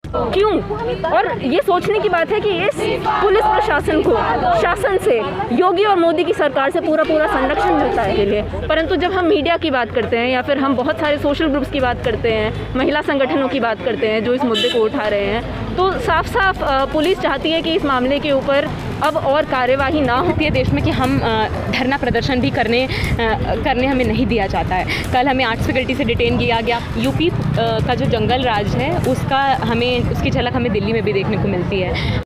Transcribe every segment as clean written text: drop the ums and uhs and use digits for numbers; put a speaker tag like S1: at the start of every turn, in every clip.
S1: क्यों? और ये सोचने की बात है कि इस पुलिस प्रशासन को शासन से योगी और मोदी की सरकार से पूरा संरक्षण मिलता है के लिए, परंतु जब हम मीडिया की बात करते हैं या फिर हम बहुत सारे सोशल ग्रुप्स की बात करते हैं, महिला संगठनों की बात करते हैं जो इस मुद्दे को उठा रहे हैं, तो साफ साफ पुलिस चाहती है कि इस मामले के ऊपर अब और कार्यवाही ना होती है देश में कि हम धरना प्रदर्शन भी करने हमें नहीं दिया जाता है। कल हमें आर्ट्स फैकल्टी से डिटेन किया गया। यूपी का जो जंगल राज है उसकी झलक हमें दिल्ली में भी देखने को मिलती है।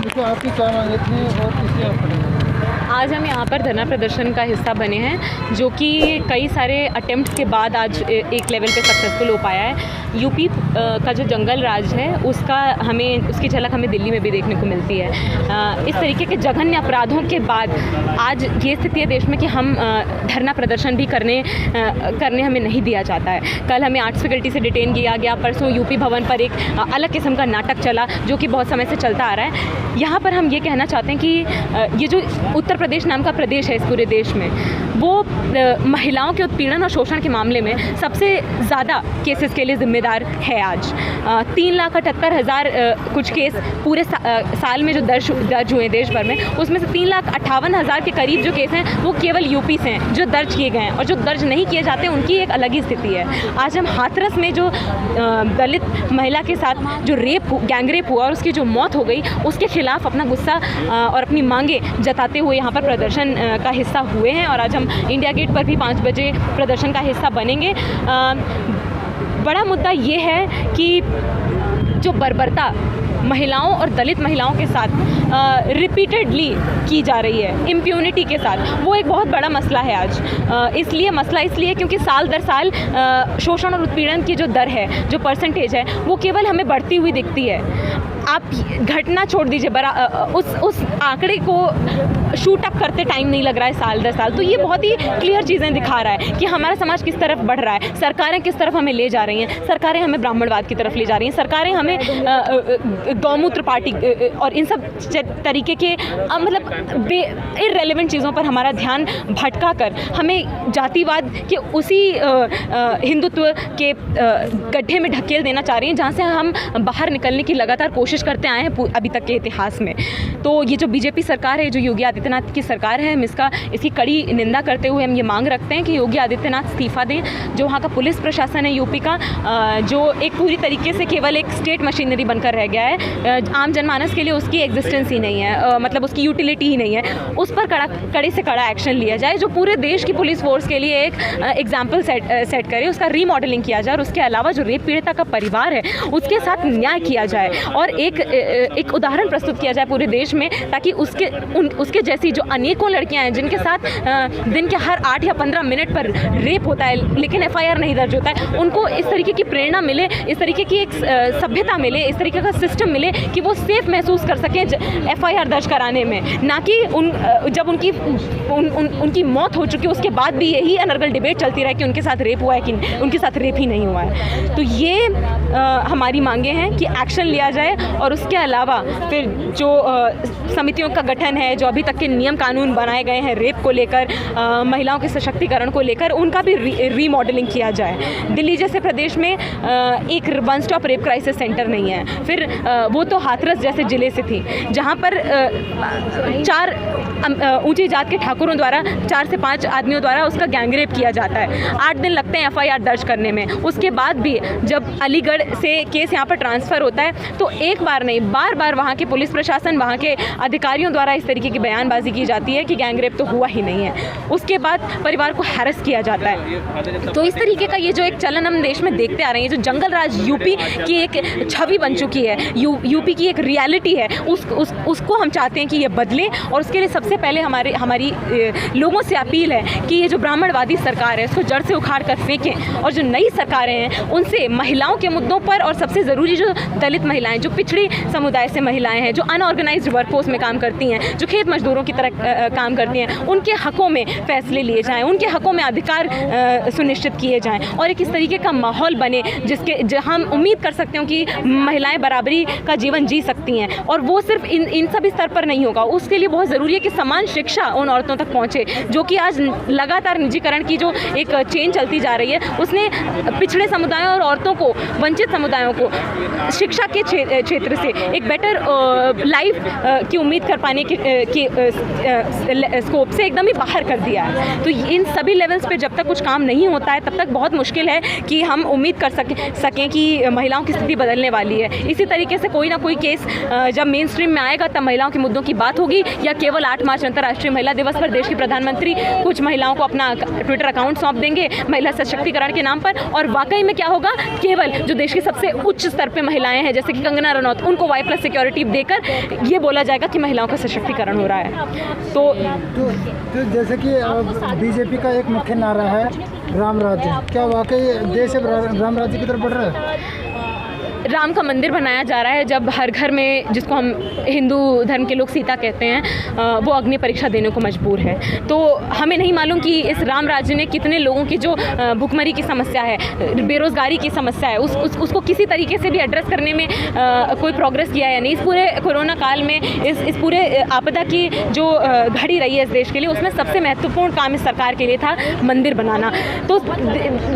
S2: तो आपकी क्या मांगे थी और किसने अपने?
S3: आज हम यहाँ पर धरना प्रदर्शन का हिस्सा बने हैं, जो कि कई सारे अटेम्प्ट के बाद आज एक लेवल पे सक्सेसफुल हो पाया है। यूपी का जो जंगल राज है उसकी झलक हमें दिल्ली में भी देखने को मिलती है। इस तरीके के जघन्य अपराधों के बाद आज ये स्थिति है देश में कि हम धरना प्रदर्शन भी करने हमें नहीं दिया जाता है। कल हमें आर्ट्स फैकल्टी से डिटेन किया गया। परसों यूपी भवन पर एक अलग किस्म का नाटक चला जो कि बहुत समय से चलता आ रहा है। यहाँ पर हम ये कहना चाहते हैं कि ये जो उत्तर प्रदेश नाम का प्रदेश है इस पूरे देश में, वो महिलाओं के उत्पीड़न और शोषण के मामले में सबसे ज़्यादा केसेस के लिए जिम्मेदार है। आज 3,78,000 कुछ केस पूरे साल में जो दर्ज हुए देश भर में, उसमें से 3,58,000 के करीब जो केस हैं वो केवल यूपी से हैं जो दर्ज किए गए हैं, और जो दर्ज नहीं किए जाते उनकी एक अलग ही स्थिति है। आज हम हाथरस में जो दलित महिला के साथ जो गैंग रेप हुआ और उसकी जो मौत हो गई, उसके खिलाफ अपना गुस्सा और अपनी मांगे जताते हुए यहाँ पर प्रदर्शन का हिस्सा हुए हैं। और आज हम इंडिया गेट पर भी 5 बजे प्रदर्शन का हिस्सा बनेंगे। बड़ा मुद्दा ये है कि जो बर्बरता महिलाओं और दलित महिलाओं के साथ रिपीटेडली की जा रही है इम्प्यूनिटी के साथ, वो एक बहुत बड़ा मसला है आज। इसलिए क्योंकि साल दर साल शोषण और उत्पीड़न की जो दर है, जो परसेंटेज है, वो केवल हमें बढ़ती हुई दिखती है। आप घटना छोड़ दीजिए, उस आंकड़े को शूट अप करते टाइम नहीं लग रहा है साल दर साल। तो ये बहुत ही क्लियर चीज़ें दिखा रहा है कि हमारा समाज किस तरफ बढ़ रहा है, सरकारें किस तरफ हमें ले जा रही हैं। सरकारें हमें ब्राह्मणवाद की तरफ ले जा रही हैं, सरकारें हमें गौमूत्र पार्टी और इन सब तरीके के मतलब इररेलेवेंट चीज़ों पर हमारा ध्यान भटका कर हमें जातिवाद के उसी हिंदुत्व के गड्ढे में ढकेल देना चाह रही हैं जहाँ से हम बाहर निकलने की लगातार कोशिश करते आए हैं अभी तक के इतिहास में। तो ये जो बीजेपी सरकार है, जो योगी आदित्यनाथ की सरकार है, हम इसकी कड़ी निंदा करते हुए हम ये मांग रखते हैं कि योगी आदित्यनाथ इस्तीफा दें। जो वहाँ का पुलिस प्रशासन है यूपी का, जो एक पूरी तरीके से केवल एक स्टेट मशीनरी बनकर रह गया है, आम जनमानस के लिए उसकी एग्जिस्टेंस ही नहीं है, मतलब उसकी यूटिलिटी ही नहीं है। उस पर कड़े से कड़ा एक्शन लिया जाए, जो पूरे देश की पुलिस फोर्स के लिए एक एग्जाम्पल सेट करे, उसका रीमॉडलिंग किया जाए, और उसके अलावा जो रेप पीड़िता का परिवार है उसके साथ न्याय किया जाए और एक उदाहरण प्रस्तुत किया जाए पूरे देश में, ताकि उसके जैसी जो अनेकों लड़कियां हैं जिनके साथ दिन के हर 8 या 15 मिनट पर रेप होता है लेकिन FIR नहीं दर्ज होता है, उनको इस तरीके की प्रेरणा मिले, इस तरीके की एक सभ्यता मिले, इस तरीके का सिस्टम मिले कि वो सेफ महसूस कर सकें FIR दर्ज कराने में, ना कि जब उनकी मौत हो चुकी उसके बाद भी यही अनर्गल डिबेट चलती रहे कि उनके साथ रेप हुआ है कि उनके साथ रेप ही नहीं हुआ है। तो ये हमारी मांगे हैं कि एक्शन लिया जाए, और उसके अलावा फिर जो समितियों का गठन है, जो अभी तक के नियम कानून बनाए गए हैं रेप को लेकर, महिलाओं के सशक्तिकरण को लेकर, उनका भी रीमॉडलिंग किया जाए। दिल्ली जैसे प्रदेश में एक one stop rape crisis centre नहीं है, फिर वो तो हाथरस जैसे ज़िले से थी जहाँ पर 4 ऊंची जात के ठाकुरों द्वारा 4 से 5 आदमियों द्वारा उसका गैंग रेप किया जाता है। 8 दिन लगते हैं FIR दर्ज करने में। उसके बाद भी जब अलीगढ़ से केस यहाँ पर ट्रांसफ़र होता है तो एक बार नहीं, बार बार वहाँ के पुलिस प्रशासन, वहाँ के अधिकारियों द्वारा इस तरीके की बयानबाजी की जाती है कि गैंग रेप तो हुआ ही नहीं है। उसके बाद परिवार को हैरेस किया जाता है। तो इस तरीके का ये जो एक चलन हम देश में देखते आ रहे हैं, जो जंगल राज यूपी की एक छवि बन चुकी है, यूपी की एक रियलिटी है, उसको हम चाहते हैं कि ये बदले। और उसके लिए सबसे पहले हमारी लोगों से अपील है कि ये जो ब्राह्मणवादी सरकार है उसको जड़ से उखाड़ कर फेंकें, और जो नई सरकारें हैं उनसे महिलाओं के मुद्दों पर, और सबसे ज़रूरी जो दलित महिलाएं, जो पिछड़ी समुदाय से महिलाएं हैं, जो अनऑर्गेनाइज्ड वर्कफोर्स में काम करती हैं, जो खेत मजदूरों मोनिटरों की तरह काम करती हैं, उनके हकों में फैसले लिए जाएँ, उनके हकों में अधिकार सुनिश्चित किए जाएँ और एक इस तरीके का माहौल बने जहाँ हम उम्मीद कर सकते हो कि महिलाएं बराबरी का जीवन जी सकती हैं। और वो सिर्फ इन सभी स्तर पर नहीं होगा, उसके लिए बहुत ज़रूरी है कि समान शिक्षा उन औरतों तक पहुँचे, जो कि आज लगातार निजीकरण की जो एक चेन चलती जा रही है उसने पिछड़े समुदायों और औरतों को, वंचित समुदायों को शिक्षा के क्षेत्र से एक बेटर लाइफ की उम्मीद कर पाने की स्कोप से एकदम ही बाहर कर दिया है। तो इन सभी लेवल्स पे जब तक कुछ काम नहीं होता है तब तक बहुत मुश्किल है कि हम उम्मीद कर सकें कि महिलाओं की स्थिति बदलने वाली है। इसी तरीके से कोई ना कोई केस जब मेन स्ट्रीम में आएगा तब महिलाओं के मुद्दों की बात होगी, या केवल 8 मार्च अंतर्राष्ट्रीय महिला दिवस पर देश के प्रधानमंत्री कुछ महिलाओं को अपना ट्विटर अकाउंट सौंप देंगे महिला सशक्तिकरण के नाम पर, और वाकई में क्या होगा, केवल जो देश के सबसे उच्च स्तर पे महिलाएं हैं जैसे कि कंगना रनौत, उनको Y+ सिक्योरिटी देकर ये बोला जाएगा कि महिलाओं का सशक्तिकरण हो रहा है। तो
S2: जैसे कि बीजेपी का एक मुख्य नारा है राम राज्य, क्या वाकई देश राम राज्य की तरफ बढ़ रहा है?
S3: राम का मंदिर बनाया जा रहा है जब हर घर में, जिसको हम हिंदू धर्म के लोग सीता कहते हैं, वो अग्नि परीक्षा देने को मजबूर है। तो हमें नहीं मालूम कि इस राम राज्य ने कितने लोगों की जो भुखमरी की समस्या है, बेरोज़गारी की समस्या है, उसको किसी तरीके से भी एड्रेस करने में कोई प्रोग्रेस किया है या नहीं। इस पूरे कोरोना काल में इस पूरे आपदा की जो घड़ी रही है इस देश के लिए, उसमें सबसे महत्वपूर्ण काम इस सरकार के लिए था मंदिर बनाना। तो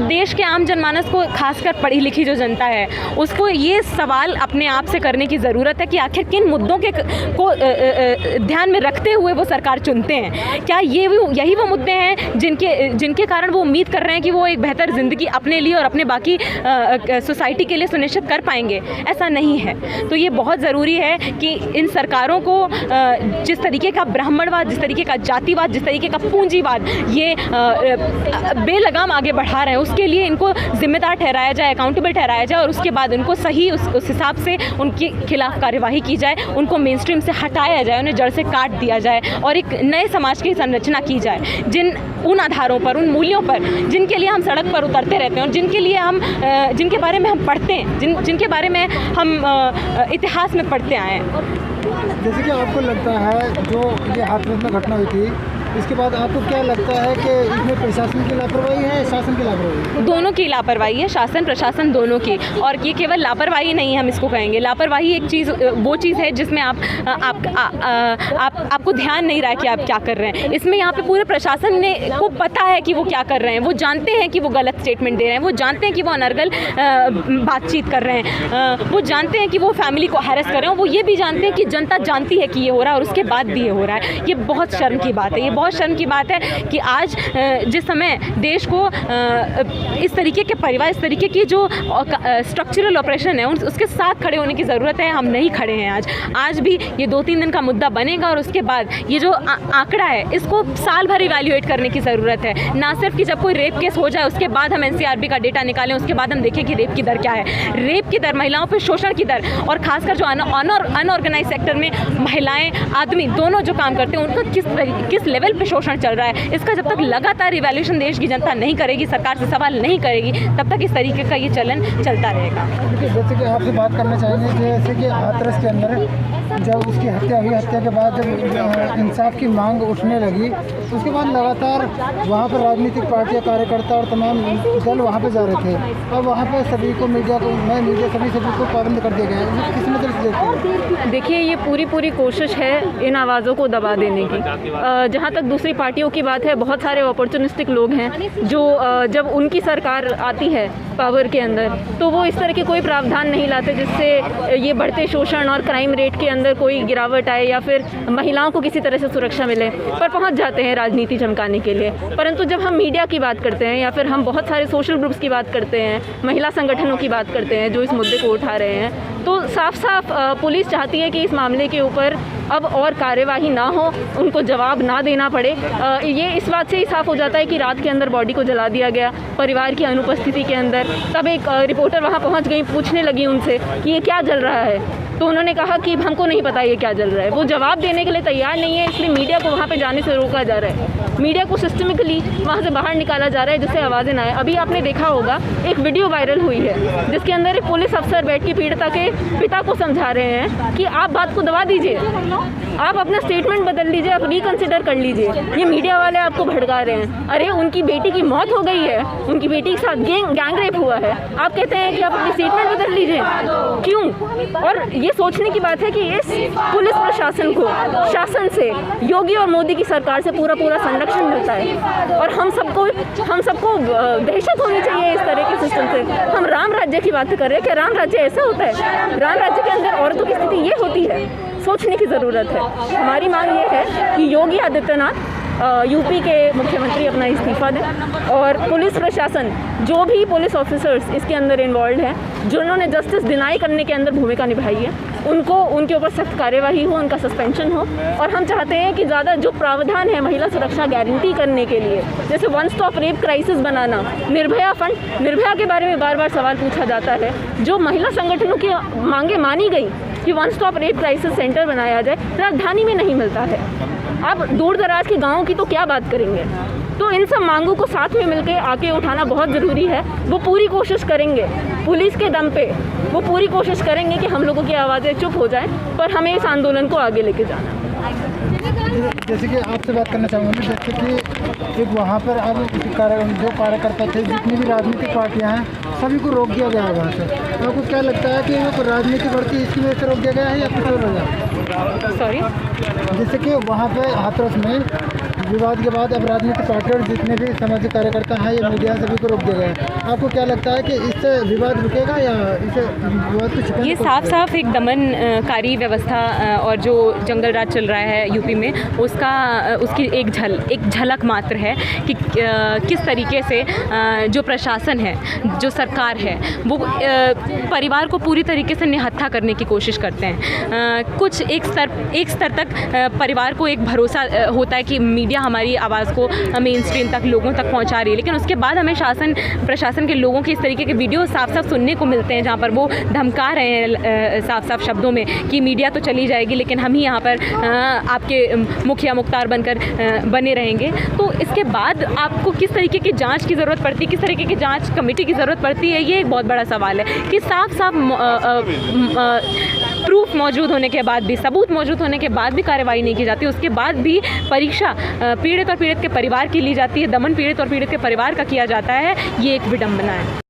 S3: देश के आम जनमानस को, खासकर पढ़ी लिखी जो जनता है, उसको ये सवाल अपने आप से करने की ज़रूरत है कि आखिर किन मुद्दों को ध्यान में रखते हुए वो सरकार चुनते हैं। क्या यही वो मुद्दे हैं जिनके कारण वो उम्मीद कर रहे हैं कि वो एक बेहतर ज़िंदगी अपने लिए और अपने बाकी सोसाइटी के लिए सुनिश्चित कर पाएंगे? ऐसा नहीं है। तो ये बहुत ज़रूरी है कि इन सरकारों को जिस तरीके का ब्राह्मणवाद, जिस तरीके का जातिवाद, जिस तरीके का पूंजीवाद ये बेलगाम आगे बढ़ा रहे हैं, उसके लिए इनको जिम्मेदार ठहराया जाए, अकाउंटेबल ठहराया जाए, और उसके बाद उनको सही उस हिसाब से उनके खिलाफ कार्यवाही की जाए, उनको मेन स्ट्रीम से हटाया जाए, उन्हें जड़ से काट दिया जाए और एक नए समाज की संरचना की जाए, उन आधारों पर, उन मूल्यों पर जिनके लिए हम सड़क पर उतरते रहते हैं और जिनके बारे में हम पढ़ते हैं, जिनके बारे में हम इतिहास में पढ़ते आए हैं।
S2: जैसे कि आपको लगता है जो ये हाथरस में घटना हुई थी, इसके बाद आपको क्या लगता है कि इसमें प्रशासन की लापरवाही है, शासन की लापरवाही?
S3: दोनों की लापरवाही है, शासन प्रशासन दोनों की। और ये केवल लापरवाही नहीं, हम इसको कहेंगे लापरवाही एक चीज़, वो चीज़ है जिसमें आपको ध्यान नहीं रहा है कि आप क्या कर रहे हैं। इसमें यहाँ पे पूरे प्रशासन को पता है कि वो क्या कर रहे हैं, वो जानते हैं कि वो गलत स्टेटमेंट दे रहे हैं, वो जानते हैं कि वो अनर्गल बातचीत कर रहे हैं, वो जानते हैं कि वो फैमिली को हैरेस कर रहे हैं, वो ये भी जानते हैं कि जनता जानती है कि ये हो रहा है और उसके बाद भी ये हो रहा है। ये बहुत शर्म की बात है, ये बहुत शर्म की बात है कि आज जिस समय देश को इस तरीके के परिवार, इस तरीके की जो स्ट्रक्चरल ऑपरेशन है उसके साथ खड़े होने की ज़रूरत है, हम नहीं खड़े हैं। आज भी ये 2-3 दिन का मुद्दा बनेगा और उसके बाद ये जो आंकड़ा है इसको साल भर इवैल्यूएट करने की ज़रूरत है। ना सिर्फ कि जब कोई रेप केस हो जाए उसके बाद हम NCRB का डेटा निकालें, उसके बाद हम देखें कि रेप की दर क्या है। रेप की दर, महिलाओं पर शोषण की दर, और खासकर जो अनऑर्गेनाइज सेक्टर में महिलाएं, आदमी दोनों जो काम करते हैं उनका किस लेवल पे शोषण चल रहा है, इसका जब तक लगातार इवैल्यूएशन देश की जनता नहीं करेगी, सरकार से सवाल नहीं करेगी, तब तक इस तरीके का ये चलन चलता रहेगा।
S2: जैसे कि आपसे बात करना चाहेंगे, जैसे कि हाथरस के अंदर जब उसकी हत्या हुई, हत्या के बाद जब इंसाफ की मांग उठने लगी, उसके बाद लगातार वहाँ पर राजनीतिक पार्टियाँ, कार्यकर्ता और तमाम दल वहाँ पर जा रहे थे, और वहाँ पर सभी को मीडिया सभी को पाबंद कर दिया गया है। किस नज़र से देखते हैं?
S1: देखिए, ये पूरी कोशिश है इन आवाज़ों को दबा देने की। जहाँ तक दूसरी पार्टियों की बात है, बहुत सारे अपॉर्चुनिस्टिक लोग हैं जो जब उनकी सरकार आती है पावर के अंदर, तो वो इस तरह के कोई प्रावधान नहीं लाते जिससे ये बढ़ते शोषण और क्राइम रेट के अंदर कोई गिरावट आए या फिर महिलाओं को किसी तरह से सुरक्षा मिले, पर पहुंच जाते हैं राजनीति चमकाने के लिए। परंतु जब हम मीडिया की बात करते हैं या फिर हम बहुत सारे सोशल ग्रुप्स की बात करते हैं, महिला संगठनों की बात करते हैं जो इस मुद्दे को उठा रहे हैं, तो साफ साफ पुलिस चाहती है कि इस मामले के ऊपर अब और कार्यवाही ना हो, उनको जवाब ना देना पड़े। ये इस बात से ही साफ़ हो जाता है कि रात के अंदर बॉडी को जला दिया गया परिवार की अनुपस्थिति के अंदर। तब एक रिपोर्टर वहाँ पहुँच गई, पूछने लगी उनसे कि ये क्या जल रहा है, तो उन्होंने कहा कि हमको नहीं पता ये क्या जल रहा है। वो जवाब देने के लिए तैयार नहीं है, इसलिए मीडिया को वहाँ पे जाने से रोका जा रहा है। मीडिया को सिस्टमिकली वहाँ से बाहर निकाला जा रहा है जिससे आवाज़ें ना आए। अभी आपने देखा होगा एक वीडियो वायरल हुई है जिसके अंदर एक पुलिस अफसर बैठ के पीड़िता के पिता को समझा रहे हैं कि आप बात को दबा दीजिए, आप अपना स्टेटमेंट बदल लीजिए, आप रिकंसिडर कर लीजिए। ये मीडिया वाले आपको भड़का रहे हैं। अरे उनकी बेटी की मौत हो गई है, उनकी बेटी के साथ गैंग रेप हुआ है, आप कहते हैं कि आप अपनी स्टेटमेंट बदल लीजिए, क्यों? और ये सोचने की बात है कि इस पुलिस प्रशासन को शासन से, योगी और मोदी की सरकार से पूरा संरक्षण मिलता है। और हम सबको दहशत होनी चाहिए इस तरह के सिस्टम से। हम राम राज्य की बात कर रहे हैं, क्या राम राज्य ऐसा होता है? राम राज्य के अंदर औरतों की स्थिति ये होती है? सोचने की ज़रूरत है। हमारी मांग ये है कि योगी आदित्यनाथ यूपी के मुख्यमंत्री अपना इस्तीफ़ा दें और पुलिस प्रशासन, जो भी पुलिस ऑफिसर्स इसके अंदर इन्वॉल्व हैं, जिन्होंने जस्टिस डिनाई करने के अंदर भूमिका निभाई है, उनके ऊपर सख्त कार्यवाही हो, उनका सस्पेंशन हो। और हम चाहते हैं कि ज़्यादा जो प्रावधान है महिला सुरक्षा गारंटी करने के लिए, जैसे वन स्टॉप रेप क्राइसिस बनाना, निर्भया फंड, निर्भया के बारे में बार बार सवाल पूछा जाता है, जो महिला संगठनों की मांगे मानी गई कि one stop rape crisis centre बनाया जाए, राजधानी में नहीं मिलता है। आप दूर दराज के गाँव की तो क्या बात करेंगे? तो इन सब मांगों को साथ में मिलकर आके उठाना बहुत ज़रूरी है। वो पूरी कोशिश करेंगे, पुलिस के दम पे वो पूरी कोशिश करेंगे कि हम लोगों की आवाज़ें चुप हो जाएं, पर हमें इस आंदोलन को आगे लेके जाना है।
S2: जैसे कि आपसे बात करना चाहूँगा, जैसे कि एक वहाँ पर अब जो कार्यकर्ता थे, जितनी भी राजनीतिक पार्टियाँ हैं, सभी को रोक दिया गया है वहाँ से। तो आपको क्या लगता है कि वो राजनीति बढ़ती इसकी वजह से रोक दिया गया है या कुछ और वजह?
S3: सॉरी,
S2: जैसे कि वहाँ पे हाथरस में विवाद के बाद अब राजनीतिक पार्टी और जितने भी सामाजिक कार्यकर्ता हैं या मीडिया सभी को रोक दिया गया है। आपको क्या लगता है कि इससे विवाद रुकेगा या इसे विवाद को छिपाने?
S3: ये साफ एक दमनकारी व्यवस्था और जो जंगल राज चल रहा है यूपी में, उसकी एक झलक मात्र है कि किस तरीके से जो प्रशासन है, जो सरकार है, वो परिवार को पूरी तरीके से निहत्था करने की कोशिश करते हैं। कुछ एक स्तर तक परिवार को एक भरोसा होता है कि मीडिया हमारी आवाज़ को मेन स्ट्रीम तक, लोगों तक पहुंचा रही है, लेकिन उसके बाद हमें प्रशासन के लोगों के इस तरीके के वीडियो साफ सुनने को मिलते हैं, जहां पर वो धमका रहे हैं साफ शब्दों में कि मीडिया तो चली जाएगी, लेकिन हम ही यहाँ पर आपके मुखिया मुख्तार बनकर बने रहेंगे। तो इसके बाद आपको किस तरीके की जाँच की ज़रूरत पड़ती है, किस तरीके की जाँच कमेटी की ज़रूरत पड़ती है, ये एक बहुत बड़ा सवाल है कि साफ प्रूफ मौजूद होने के बाद भी, सबूत मौजूद होने के बाद भी कार्रवाई नहीं की जाती, उसके बाद भी परीक्षा पीड़ित और पीड़ित के परिवार की ली जाती है, दमन पीड़ित और पीड़ित के परिवार का किया जाता है। ये एक विडंबना है।